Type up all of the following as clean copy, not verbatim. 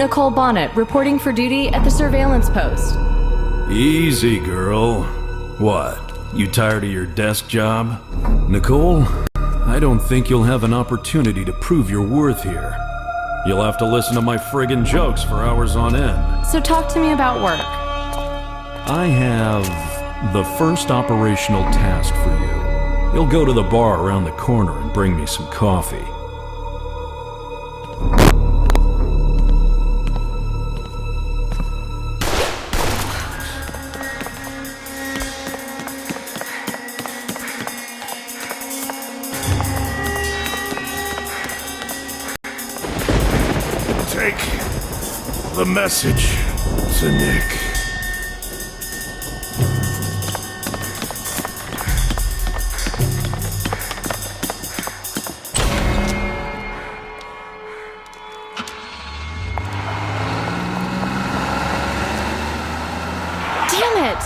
Nicole Bonnet, reporting for duty at the surveillance post. Easy, girl. What? You tired of your desk job? Nicole, I don't think you'll have an opportunity to prove your worth here. You'll have to listen to my friggin' jokes for hours on end. So talk to me about work. I have the first operational task for you. You'll go to the bar around the corner and bring me some coffee. Take the message to Nick. Damn it!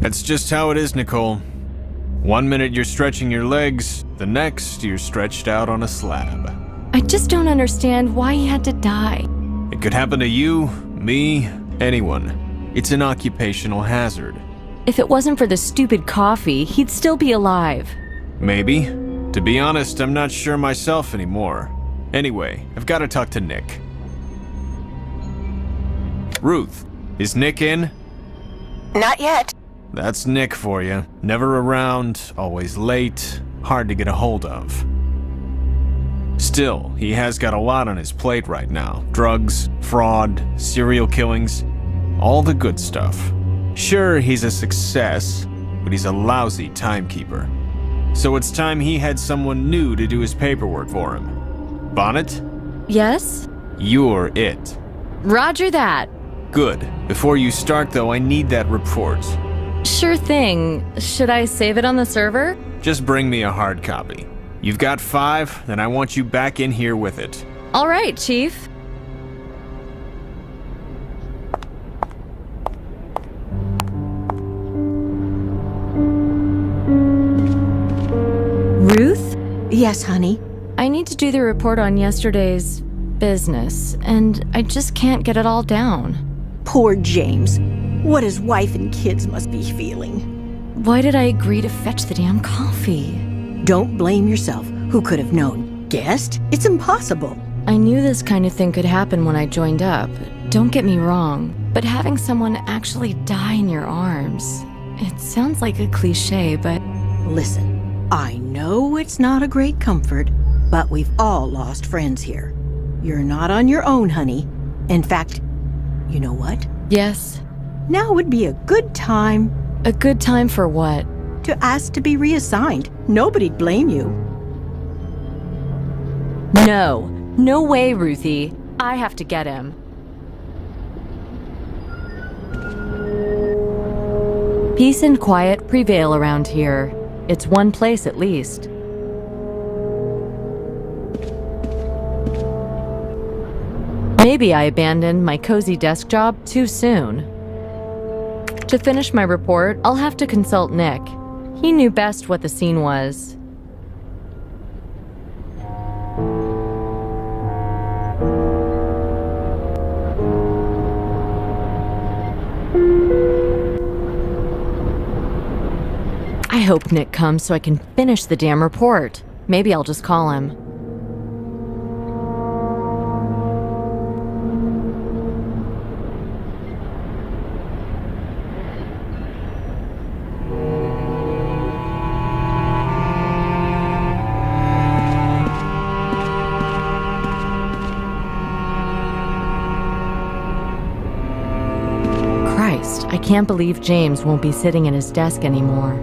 That's just how it is, Nicole. One minute you're stretching your legs, the next you're stretched out on a slab. I just don't understand why he had to die. It could happen to you, me, anyone. It's an occupational hazard. If it wasn't for the stupid coffee, he'd still be alive. Maybe. To be honest, I'm not sure myself anymore. Anyway, I've got to talk to Nick. Ruth, is Nick in? Not yet. That's Nick for you. Never around, always late, hard to get a hold of. Still, he has got a lot on his plate right now. Drugs, fraud, serial killings, all the good stuff. Sure, he's a success, but he's a lousy timekeeper. So it's time he had someone new to do his paperwork for him. Bonnet? Yes? You're it. Roger that. Good. Before you start, though, I need that report. Sure thing. Should I save it on the server? Just bring me a hard copy. You've got 5, then I want you back in here with it. All right, Chief. Ruth? Yes, honey. I need to do the report on yesterday's business, and I just can't get it all down. Poor James. What his wife and kids must be feeling. Why did I agree to fetch the damn coffee? Don't blame yourself. Who could have known? Guessed? It's impossible. I knew this kind of thing could happen when I joined up. Don't get me wrong, but having someone actually die in your arms, it sounds like a cliche, but... Listen, I know it's not a great comfort, but we've all lost friends here. You're not on your own, honey. In fact, you know what? Yes? Now would be a good time. A good time for what? To ask to be reassigned. Nobody'd blame you. No. No way, Ruthie. I have to get him. Peace and quiet prevail around here. It's one place at least. Maybe I abandoned my cozy desk job too soon. To finish my report, I'll have to consult Nick. He knew best what the scene was. I hope Nick comes so I can finish the damn report. Maybe I'll just call him. Christ, I can't believe James won't be sitting at his desk anymore.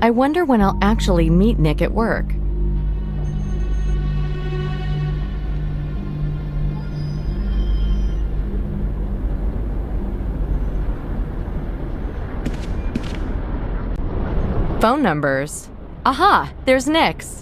I wonder when I'll actually meet Nick at work. Phone numbers. Aha, there's Nick's.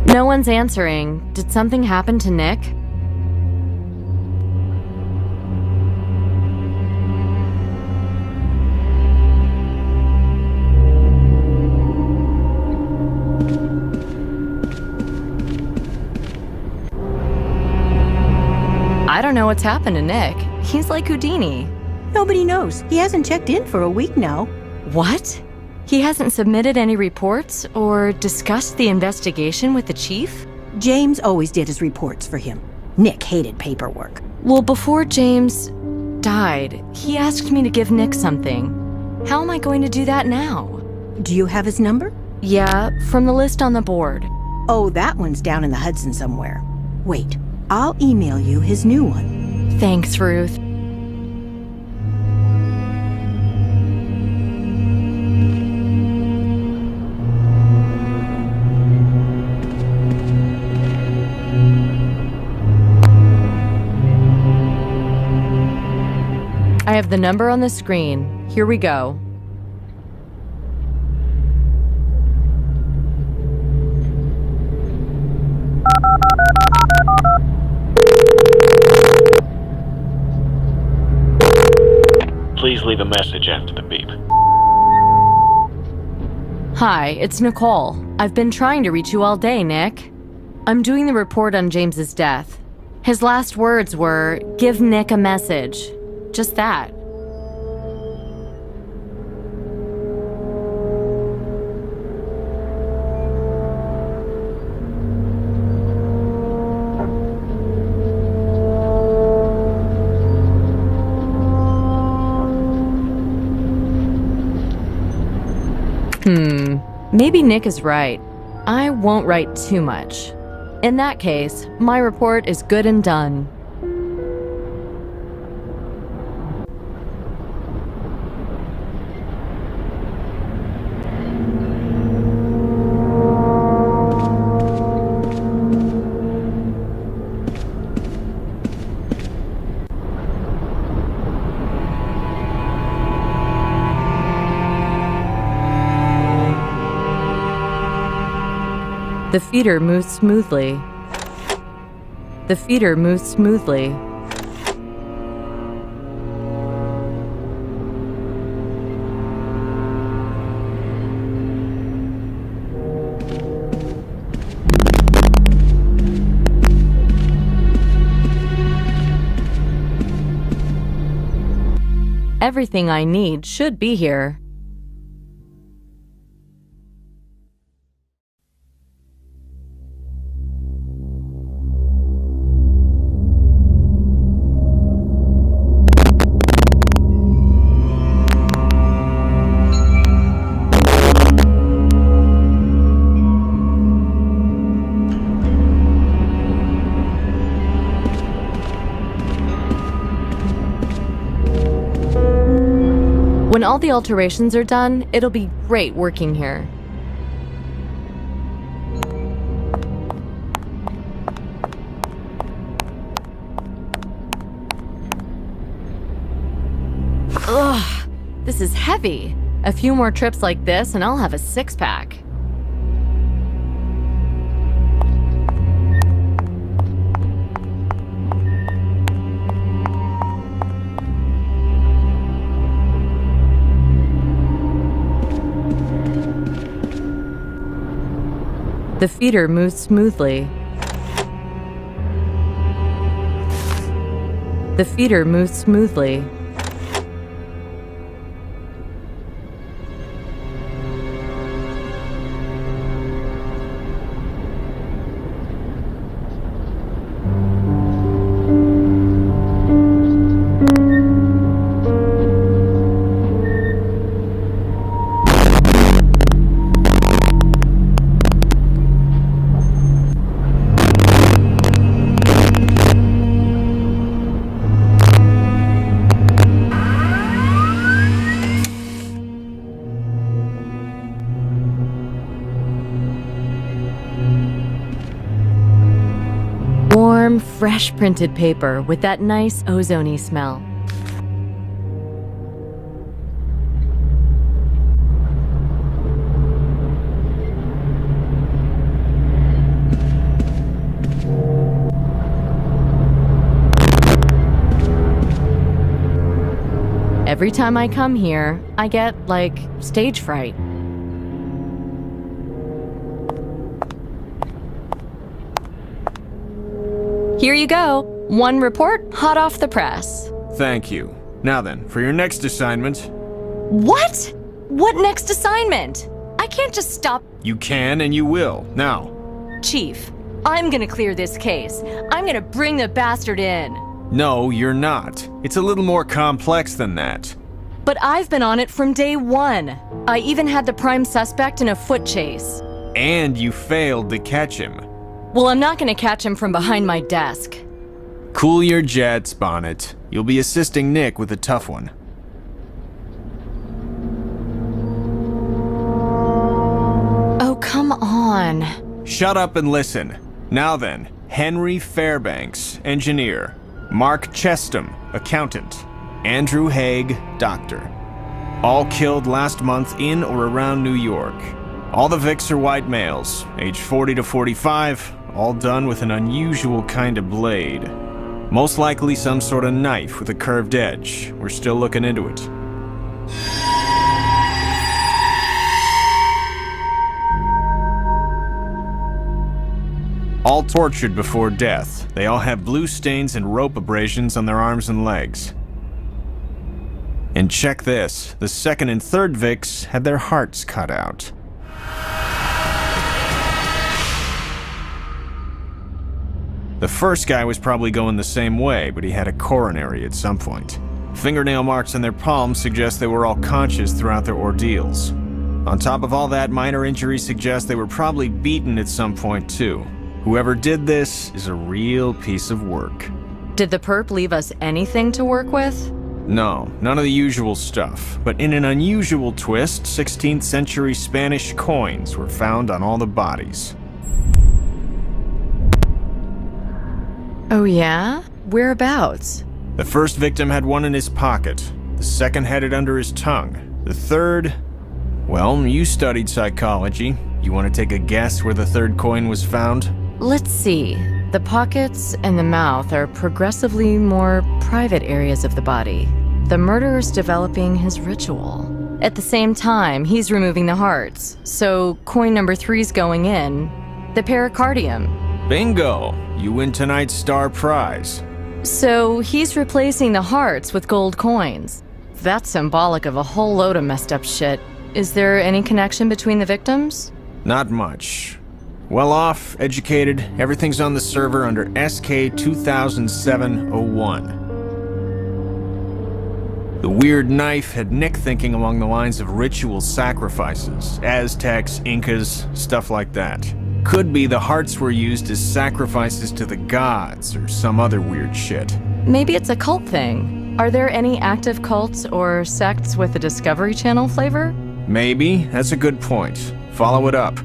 No one's answering. Did something happen to Nick? I don't know what's happened to Nick. He's like Houdini. Nobody knows. He hasn't checked in for a week now. What? He hasn't submitted any reports or discussed the investigation with the chief? James always did his reports for him. Nick hated paperwork. Well, before James died, he asked me to give Nick something. How am I going to do that now? Do you have his number? Yeah, from the list on the board. Oh, that one's down in the Hudson somewhere. Wait, I'll email you his new one. Thanks, Ruth. I have the number on the screen. Here we go. Please leave a message after the beep. Hi, it's Nicole. I've been trying to reach you all day, Nick. I'm doing the report on James's death. His last words were, "Give Nick a message." Just that. Maybe Nick is right. I won't write too much. In that case, my report is good and done. The feeder moves smoothly. The feeder moves smoothly. Everything I need should be here. When all the alterations are done, it'll be great working here. this is heavy. A few more trips like this and I'll have a six-pack. The feeder moves smoothly. The feeder moves smoothly. Warm, fresh printed paper with that nice ozone-y smell. Every time I come here, I get, like, stage fright. Here you go. One report, hot off the press. Thank you. Now then, for your next assignment... What? What next assignment? I can't just stop. You can and you will. Now. Chief, I'm gonna clear this case. I'm gonna bring the bastard in. No, you're not. It's a little more complex than that. But I've been on it from day one. I even had the prime suspect in a foot chase. And you failed to catch him. Well, I'm not gonna catch him from behind my desk. Cool your jets, Bonnet. You'll be assisting Nick with a tough one. Oh, come on. Shut up and listen. Now then, Henry Fairbanks, engineer. Mark Chestham, accountant. Andrew Haig, doctor. All killed last month in or around New York. All the Vics are white males, age 40 to 45, all done with an unusual kind of blade. Most likely some sort of knife with a curved edge. We're still looking into it. All tortured before death. They all have blue stains and rope abrasions on their arms and legs. And check this, the second and third Vics had their hearts cut out. The first guy was probably going the same way, but he had a coronary at some point. Fingernail marks on their palms suggest they were all conscious throughout their ordeals. On top of all that, minor injuries suggest they were probably beaten at some point too. Whoever did this is a real piece of work. Did the perp leave us anything to work with? No, none of the usual stuff. But in an unusual twist, 16th century Spanish coins were found on all the bodies. Oh yeah? Whereabouts? The first victim had one in his pocket. The second had it under his tongue. The third... Well, you studied psychology. You want to take a guess where the third coin was found? Let's see. The pockets and the mouth are progressively more private areas of the body. The murderer's developing his ritual. At the same time, he's removing the hearts. So coin number 3's going in. The pericardium. Bingo! You win tonight's star prize. So he's replacing the hearts with gold coins. That's symbolic of a whole load of messed up shit. Is there any connection between the victims? Not much. Well off, educated, everything's on the server under SK 2007-01. The weird knife had Nick thinking along the lines of ritual sacrifices, Aztecs, Incas, stuff like that. Could be the hearts were used as sacrifices to the gods or some other weird shit. Maybe it's a cult thing. Are there any active cults or sects with a Discovery Channel flavor? Maybe, that's a good point. Follow it up.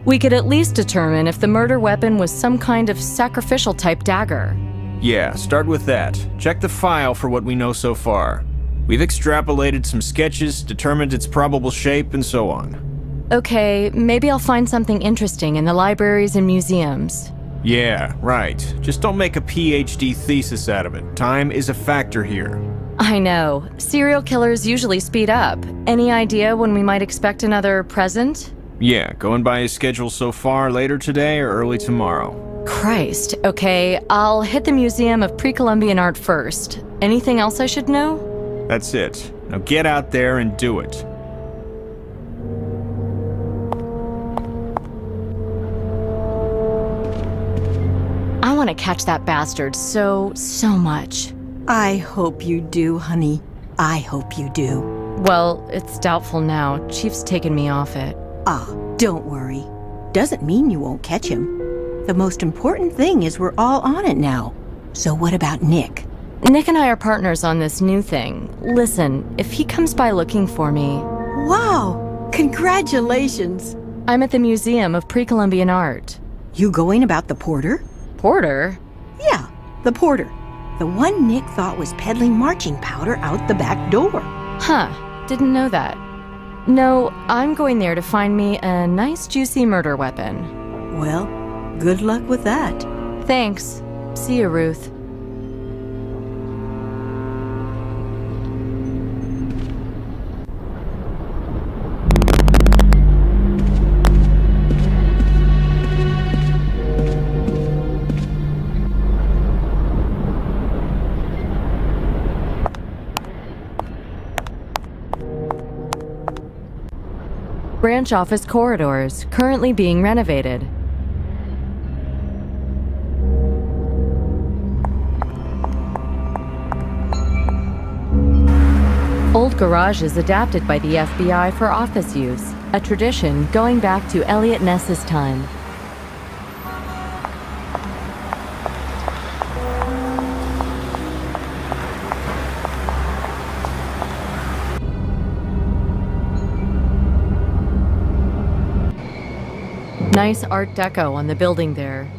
We could at least determine if the murder weapon was some kind of sacrificial type dagger. Yeah, start with that. Check the file for what we know so far. We've extrapolated some sketches, determined its probable shape, and so on. Okay, maybe I'll find something interesting in the libraries and museums. Yeah, right. Just don't make a PhD thesis out of it. Time is a factor here. I know. Serial killers usually speed up. Any idea when we might expect another present? Yeah, going by his schedule so far, later today or early tomorrow. Christ. Okay, I'll hit the Museum of Pre-Columbian Art first. Anything else I should know? That's it. Now get out there and do it. I want to catch that bastard so much. I hope you do, honey. I hope you do. Well, it's doubtful now. Chief's taken me off it. Ah, don't worry. Doesn't mean you won't catch him. The most important thing is we're all on it now. So what about Nick? Nick and I are partners on this new thing. Listen, if he comes by looking for me... Wow! Congratulations! I'm at the Museum of Pre-Columbian Art. You going about the porter? Porter? Yeah, the porter. The one Nick thought was peddling marching powder out the back door. Huh, didn't know that. No, I'm going there to find me a nice juicy murder weapon. Well, good luck with that. Thanks. See you, Ruth. Branch office corridors, currently being renovated. Old garages adapted by the FBI for office use, a tradition going back to Elliot Ness's time. Nice Art Deco on the building there.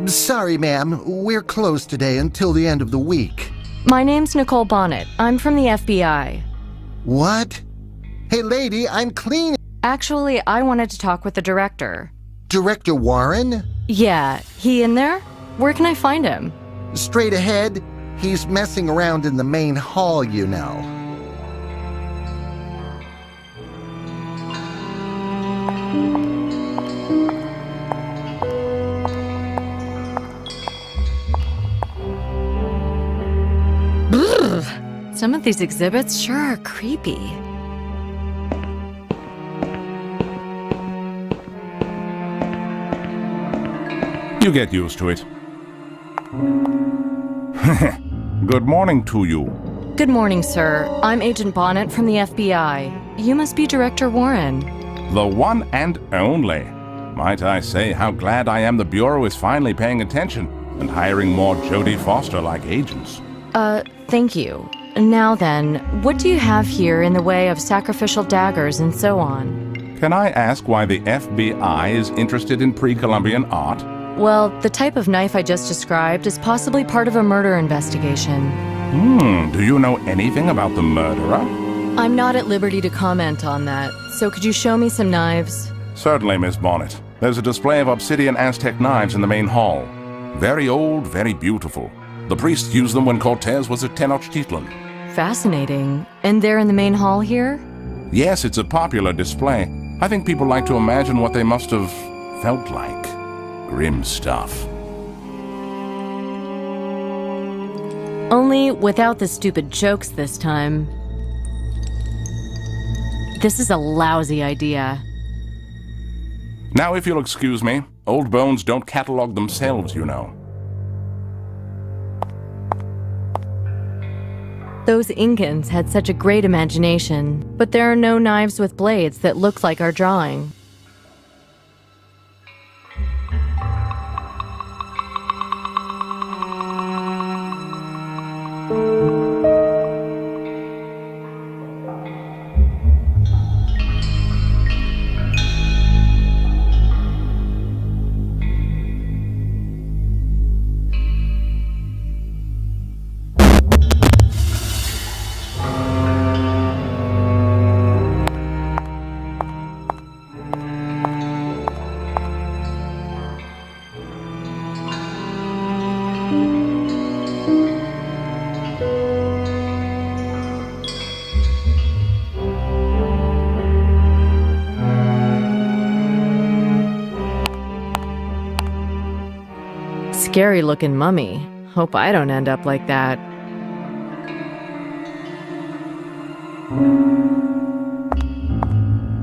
Sorry, ma'am. We're closed today until the end of the week. My name's Nicole Bonnet. I'm from the FBI. What? Hey, lady, I'm clean. Actually, I wanted to talk with the director. Director Warren? Yeah, he in there? Where can I find him? Straight ahead. He's messing around in the main hall, you know. Some of these exhibits sure are creepy. You get used to it. Good morning to you. Good morning, sir. I'm Agent Bonnet from the FBI. You must be Director Warren. The one and only. Might I say how glad I am the Bureau is finally paying attention and hiring more Jodie Foster-like agents. Thank you. Now then, what do you have here in the way of sacrificial daggers and so on? Can I ask why the FBI is interested in pre-Columbian art? Well, the type of knife I just described is possibly part of a murder investigation. Do you know anything about the murderer? I'm not at liberty to comment on that, so could you show me some knives? Certainly, Miss Bonnet. There's a display of obsidian Aztec knives in the main hall. Very old, very beautiful. The priests used them when Cortez was at Tenochtitlan. Fascinating. And they're in the main hall here? Yes, it's a popular display. I think people like to imagine what they must have felt like. Grim stuff. Only without the stupid jokes this time. This is a lousy idea. Now, if you'll excuse me, old bones don't catalog themselves, you know. Those Incans had such a great imagination, but there are no knives with blades that look like our drawing. Scary-looking mummy. Hope I don't end up like that.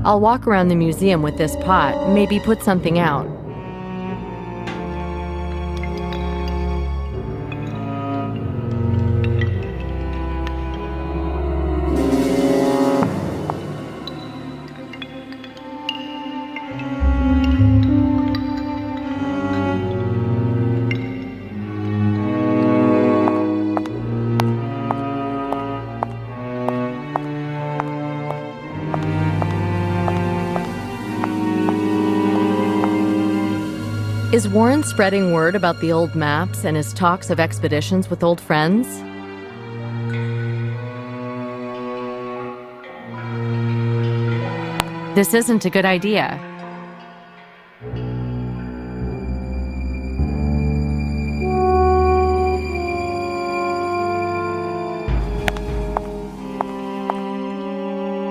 I'll walk around the museum with this pot, maybe put something out. Is Warren spreading word about the old maps and his talks of expeditions with old friends? This isn't a good idea.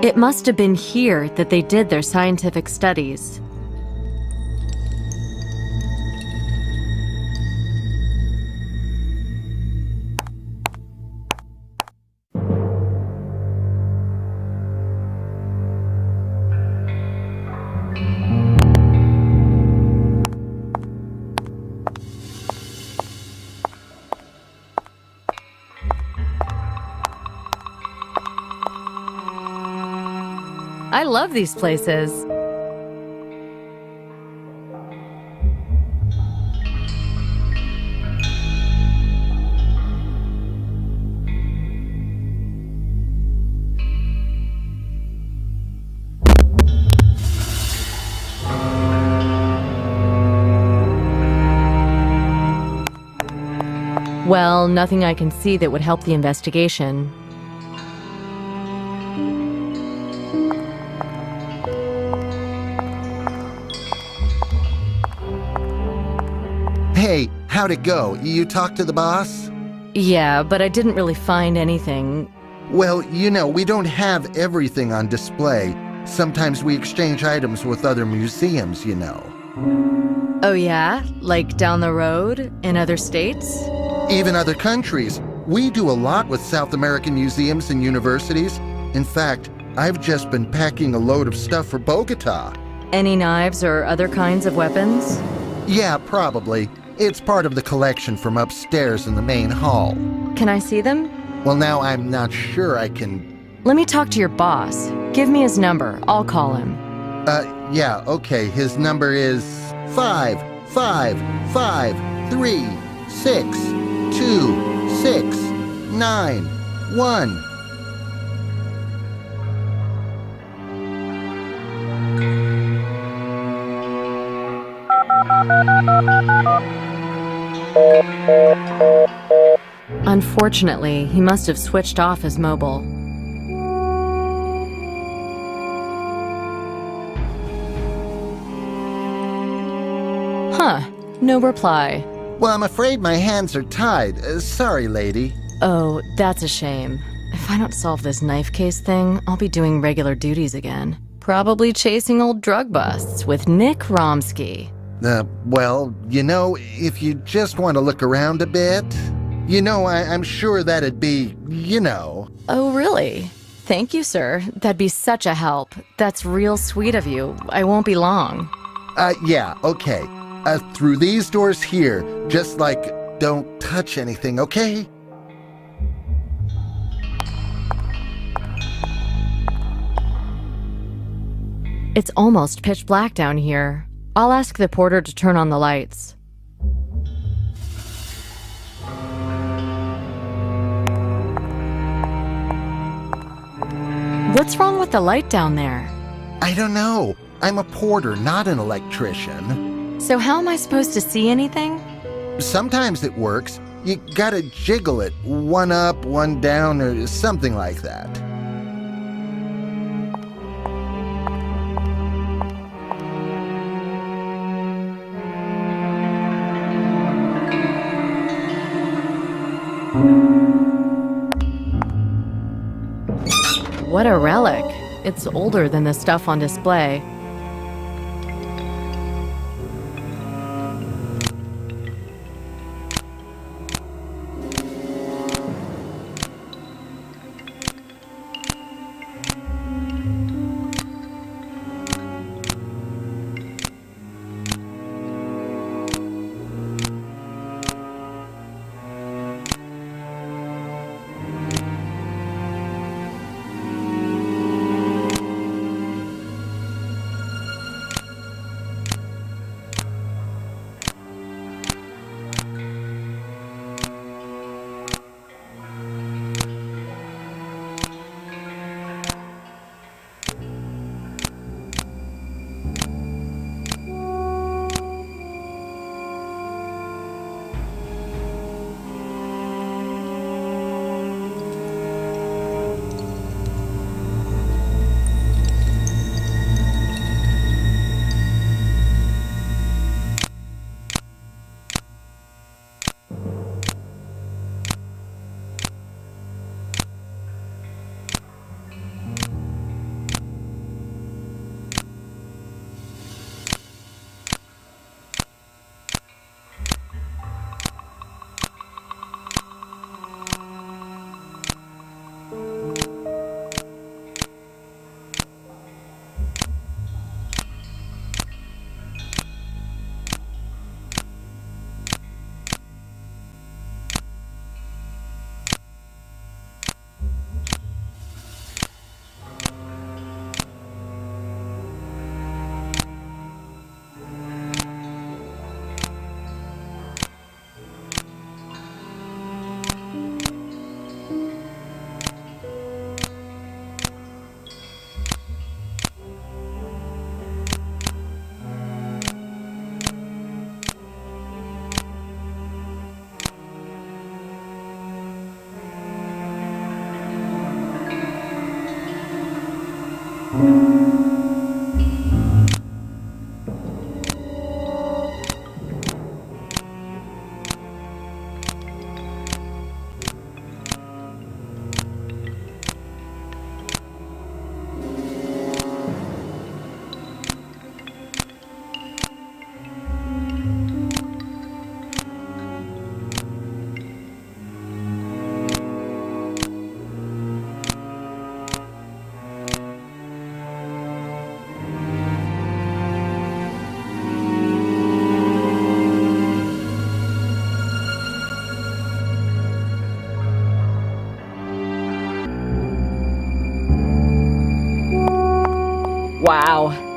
It must have been here that they did their scientific studies. I love these places. Well, nothing I can see that would help the investigation. Hey, how'd it go? You talked to the boss? Yeah, but I didn't really find anything. Well, you know, we don't have everything on display. Sometimes we exchange items with other museums, you know. Oh yeah? Like down the road? In other states? Even other countries. We do a lot with South American museums and universities. In fact, I've just been packing a load of stuff for Bogota. Any knives or other kinds of weapons? Yeah, probably. It's part of the collection from upstairs in the main hall. Can I see them? Well, now I'm not sure I can... Let me talk to your boss. Give me his number. I'll call him. Yeah, okay. His number is 555362691. Unfortunately, he must have switched off his mobile. Huh, no reply. Well, I'm afraid my hands are tied. Sorry, lady. Oh, that's a shame. If I don't solve this knife case thing, I'll be doing regular duties again. Probably chasing old drug busts with Nick Romsky. Well, you know, if you just want to look around a bit, you know, I'm sure that'd be, you know. Oh, really? Thank you, sir. That'd be such a help. That's real sweet of you. I won't be long. Yeah, okay. Through these doors here, just like, don't touch anything, okay? It's almost pitch black down here. I'll ask the porter to turn on the lights. What's wrong with the light down there? I don't know. I'm a porter, not an electrician. So how am I supposed to see anything? Sometimes it works. You gotta jiggle it, one up, one down, or something like that. What a relic. It's older than the stuff on display.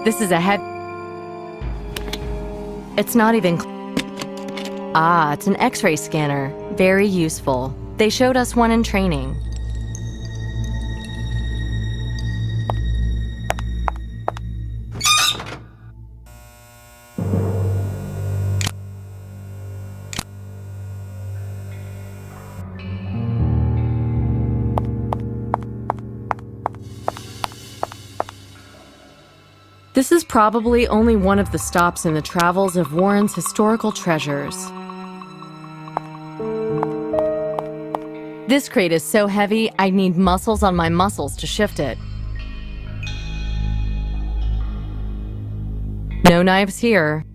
This is a heavy... It's not even... Ah, it's an X-ray scanner. Very useful. They showed us one in training. This is probably only one of the stops in the travels of Warren's historical treasures. This crate is so heavy, I'd need muscles on my muscles to shift it. No knives here.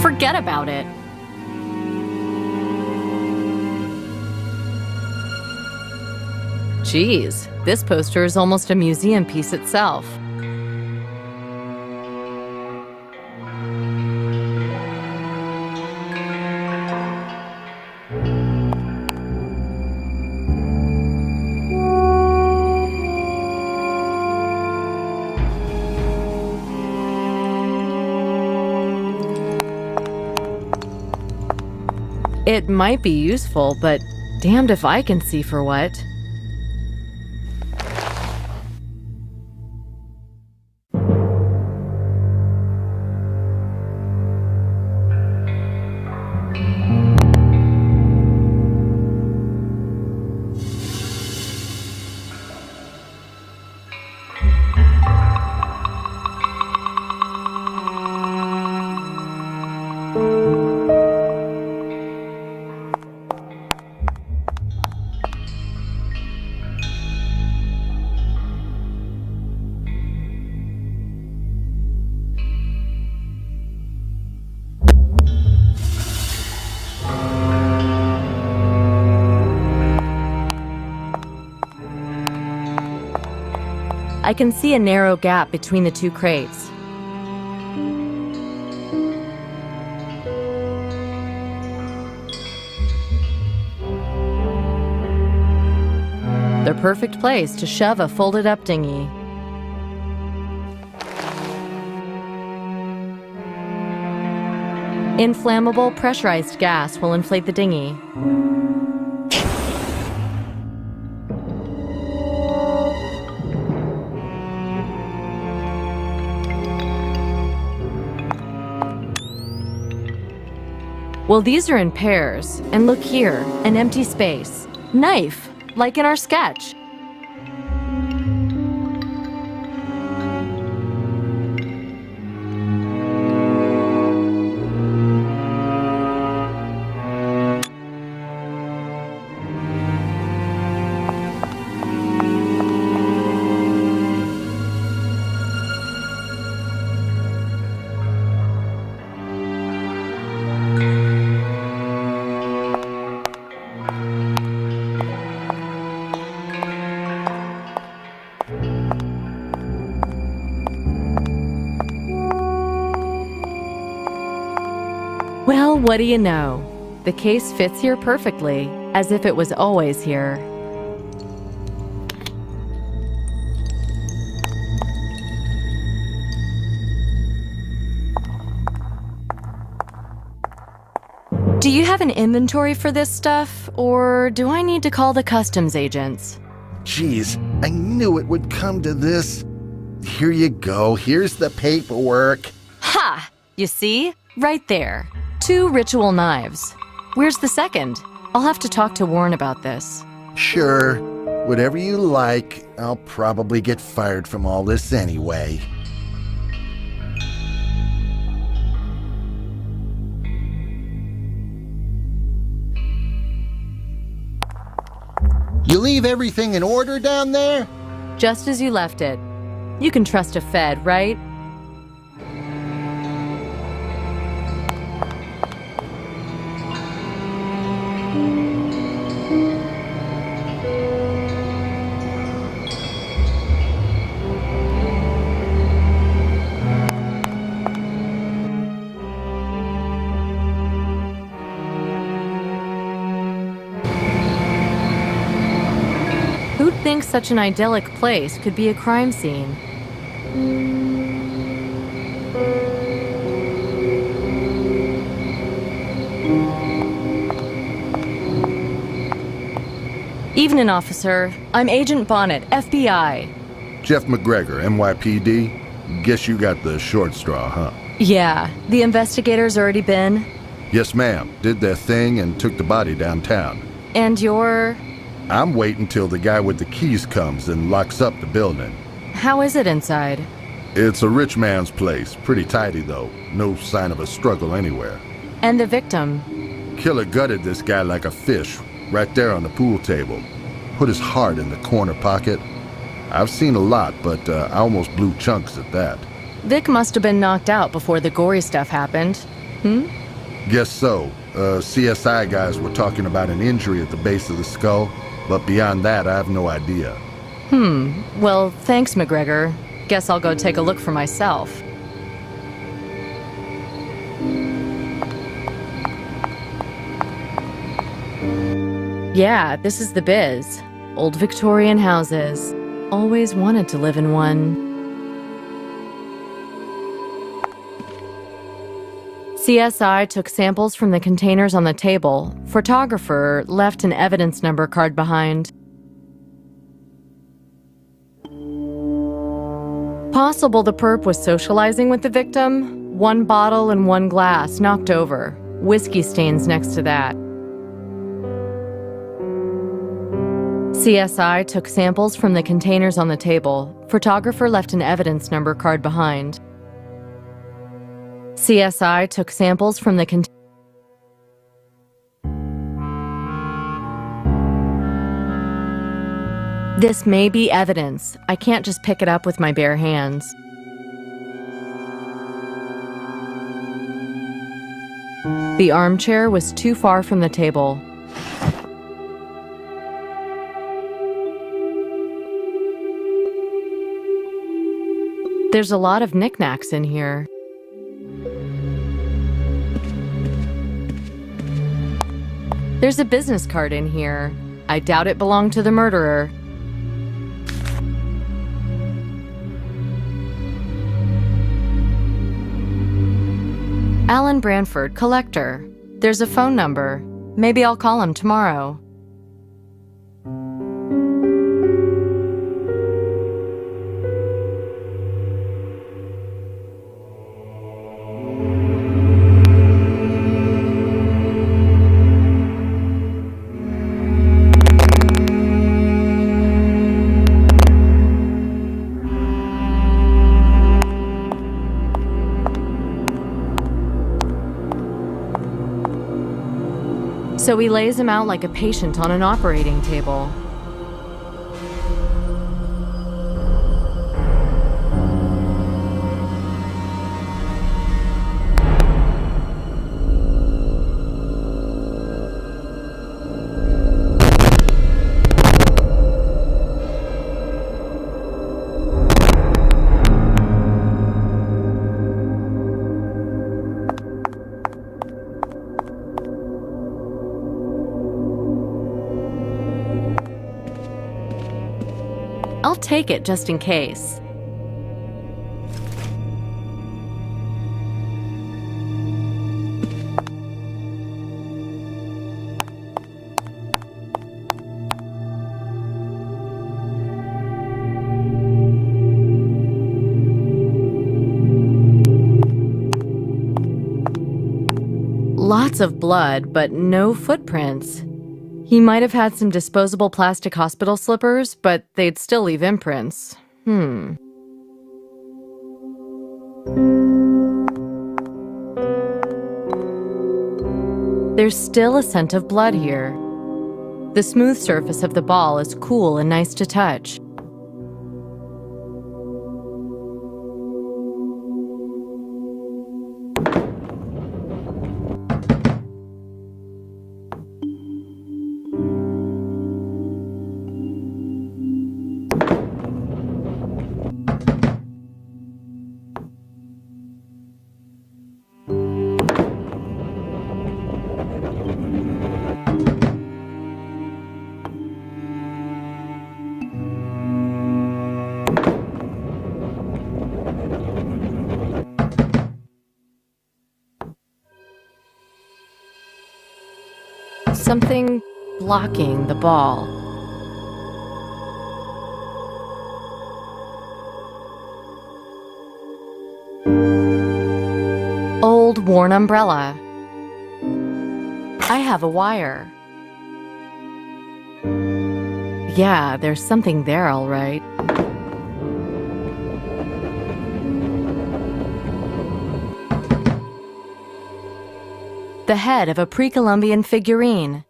Forget about it. Geez, this poster is almost a museum piece itself. It might be useful, but damned if I can see for what. I can see a narrow gap between the two crates. The perfect place to shove a folded-up dinghy. Inflammable pressurized gas will inflate the dinghy. Well, these are in pairs. And look here, an empty space. Knife, like in our sketch. Well, what do you know? The case fits here perfectly, as if it was always here. Do you have an inventory for this stuff, or do I need to call the customs agents? Jeez, I knew it would come to this. Here you go. Here's the paperwork. Ha! You see? Right there. 2 ritual knives. Where's the second? I'll have to talk to Warren about this. Sure. Whatever you like. I'll probably get fired from all this anyway. You leave everything in order down there? Just as you left it. You can trust a Fed, right? Who'd think such an idyllic place could be a crime scene? Evening, officer. I'm Agent Bonnet, FBI. Jeff McGregor, NYPD. Guess you got the short straw, huh? Yeah, the investigators already been. Yes, ma'am. Did their thing and took the body downtown. And you're... I'm waiting till the guy with the keys comes and locks up the building. How is it inside? It's a rich man's place. Pretty tidy, though. No sign of a struggle anywhere. And the victim? Killer gutted this guy like a fish, right there on the pool table. Put his heart in the corner pocket. I've seen a lot, but I almost blew chunks at that. Vic must have been knocked out before the gory stuff happened. Guess so. CSI guys were talking about an injury at the base of the skull, but beyond that, I have no idea. Well, thanks, McGregor. Guess I'll go take a look for myself. Yeah, this is the biz. Old Victorian houses. Always wanted to live in one. CSI took samples from the containers on the table. Photographer left an evidence number card behind. Possible the perp was socializing with the victim. 1 bottle and 1 glass knocked over. Whiskey stains next to that. CSI took samples from the containers on the table. Photographer left an evidence number card behind. CSI took samples from the containers. This may be evidence. I can't just pick it up with my bare hands. The armchair was too far from the table. There's a lot of knickknacks in here. There's a business card in here. I doubt it belonged to the murderer. Alan Branford, collector. There's a phone number. Maybe I'll call him tomorrow. So he lays him out like a patient on an operating table. I'll take it just in case. Lots of blood, but no footprints. He might have had some disposable plastic hospital slippers, but they'd still leave imprints. There's still a scent of blood here. The smooth surface of the ball is cool and nice to touch. Something blocking the ball. Old worn umbrella. I have a wire. Yeah, there's something there, all right. The head of a pre-Columbian figurine.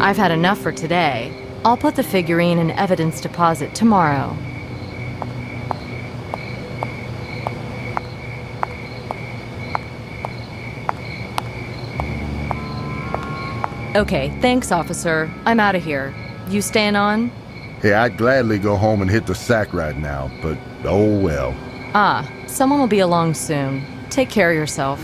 I've had enough for today. I'll put the figurine in evidence deposit tomorrow. Okay, thanks, officer. I'm out of here. You staying on? Hey, I'd gladly go home and hit the sack right now, but oh well. Ah, someone will be along soon. Take care of yourself.